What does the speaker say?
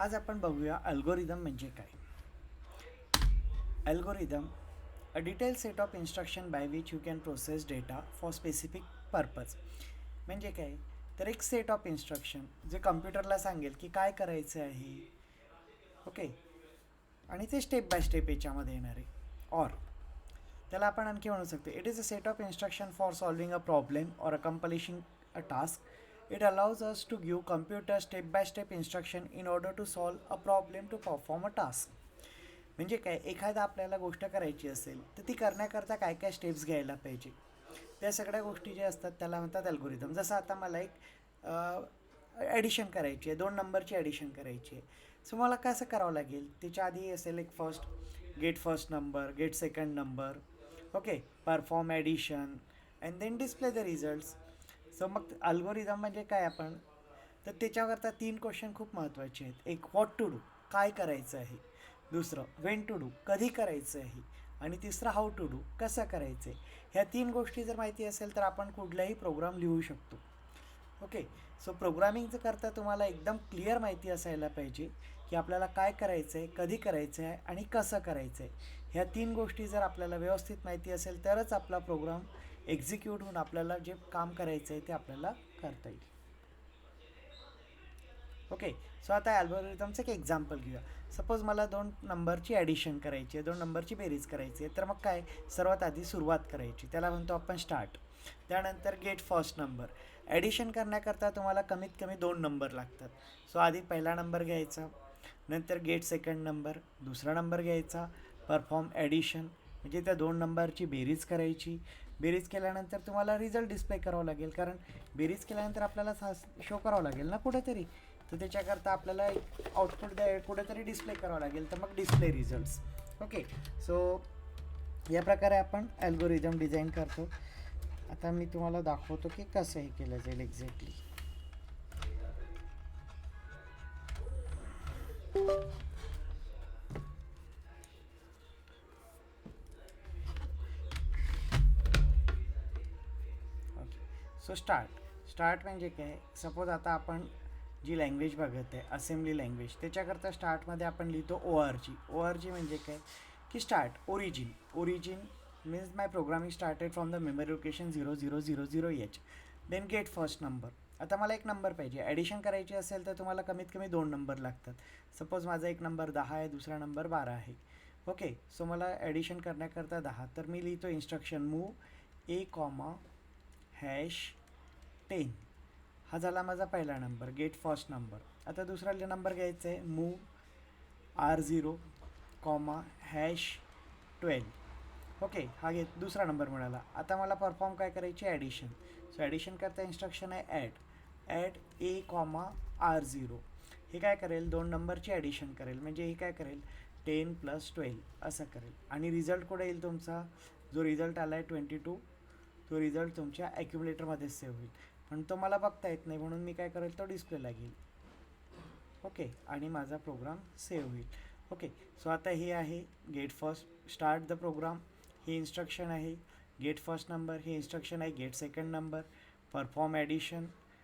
आज आपण बघूया अल्गोरिदम म्हणजे काय. Algorithm a detail set of instruction by which you can process data for specific purpose. म्हणजे काय, तर एक सेट ऑफ इन्स्ट्रक्शन जे कम्प्युटरला सांगेल की काय करायचं आहे. ओके, आणि ते स्टेप बाय स्टेप याच्यामध्ये येणार आहे. ऑर त्याला आपण आणखी म्हणू शकतो, it is a set of instruction for solving a problem or accomplishing a task. It allows us to give computer step-by-step instruction in order to solve a problem to perform a task. म्हणजे काय, एखादा आपल्याला गोष्ट करायची असेल तर ती करण्याकरता काय काय स्टेप्स घ्यायला पाहिजे, त्या सगळ्या गोष्टी ज्या असतात त्याला म्हणतात अल्गोरिदम. जसं आता मला एक ॲडिशन करायची आहे, 2 नंबरची ॲडिशन करायची आहे. सो मला कसं करावं लागेल, त्याच्या आधी असेल एक get first number, get second number, okay, perform addition and then display the results. So मग अल्गोरिदम म्हणजे काय आपण, तर त्याच्याकरता 3 क्वेश्चन खूप महत्त्वाचे आहेत. एक, व्हॉट टू डू, काय करायचं आहे. दुसरं, वेन टू डू, कधी करायचं आहे. आणि तिसरं, हाऊ टू डू, कसं करायचं आहे. ह्या 3 गोष्टी जर माहिती असेल तर आपण कुठलाही प्रोग्राम लिहू शकतो. ओके, सो प्रोग्रामिंगचं करता तुम्हाला एकदम क्लिअर माहिती असायला पाहिजे की आपल्याला काय करायचं आहे, कधी करायचं आहे आणि कसं करायचं आहे. ह्या 3 गोष्टी जर आपल्याला व्यवस्थित माहिती असेल तरच आपला प्रोग्राम एक्झिक्यूट होऊन आपल्याला जे काम करायचं आहे ते आपल्याला करता येईल. ओके, सो आता अल्गोरिदमचं एक एक्झाम्पल घेऊया. सपोज मला 2 नंबरची ॲडिशन करायची आहे, 2 नंबरची बेरीज करायची आहे. तर मग काय, सर्वात आधी सुरुवात करायची, त्याला म्हणतो आपण स्टार्ट. त्यानंतर गेट फर्स्ट नंबर. ॲडिशन करण्याकरता तुम्हाला कमीत कमी 2 नंबर लागतात. सो आधी पहिला नंबर घ्यायचा, नंतर गेट सेकंड नंबर, दुसरा नंबर घ्यायचा, परफॉर्म ॲडिशन म्हणजे त्या 2 नंबरची बेरीज करायची. बेरीज केल्यानंतर तुम्हाला रिझल्ट डिस्प्ले करावं लागेल, कारण बेरीज केल्यानंतर आपल्याला शो करावं लागेल ना कुठेतरी. तर त्याच्याकरता आपल्याला एक आउटपुट कुठेतरी डिस्प्ले करावं लागेल, तर मग डिस्प्ले रिझल्ट्स. ओके, सो या प्रकारे आपण अल्गोरिदम डिझाईन करतो. आता मी तुम्हाला दाखवतो की कसं हे केलं जाईल एक्झॅक्टली. ओके, सो स्टार्ट म्हणजे काय, सपोज आता आपण जी लँग्वेज बघत आहे असेंब्ली लँग्वेज, त्याच्याकरता स्टार्टमध्ये आपण लिहितो ORG म्हणजे काय की start, origin means my programming started from the memory location 0000H. Then get first number. आता मला एक नंबर पाहिजे, ॲडिशन करायची असेल तर तुम्हाला कमीत कमी 2 नंबर लागतात. सपोज माझा एक नंबर 10 आहे, दुसरा नंबर 12 आहे. ओके, सो मला ॲडिशन करण्याकरता 10, तर मी लिहितो इन्स्ट्रक्शन मूव A, #10. हा झाला माझा पहिला नंबर, गेट फर्स्ट नंबर. आता दुसरा नंबर घ्यायचा आहे, मूव R0, #12. ओके, हा दुसरा नंबर मिळाला. आता मला परफॉर्म काय करायची, ॲडिशन. सो ॲडिशन करता इन्स्ट्रक्शन आहे ॲड A, R0. हे काय करेल, 2 नंबरची ॲडिशन करेल, म्हणजे हे काय करेल 10 + 12 असं करेल. आणि रिझल्ट कुठे येईल तुमचा, जो रिझल्ट आला आहे 22, तो रिझल्ट तुमच्या ॲक्युम्युलेटरमध्ये सेव्ह होईल. पण तो मला बघता येत नाही, म्हणून मी काय करेल, तो डिस्प्लेला घेईल. ओके, आणि माझा प्रोग्राम सेव्ह होईल. ओके, सो आता हे आहे get first, start the program, ही इन्स्ट्रक्शन आहे. गेट फर्स्ट नंबर ही इन्स्ट्रक्शन आहे. Get second number, perform addition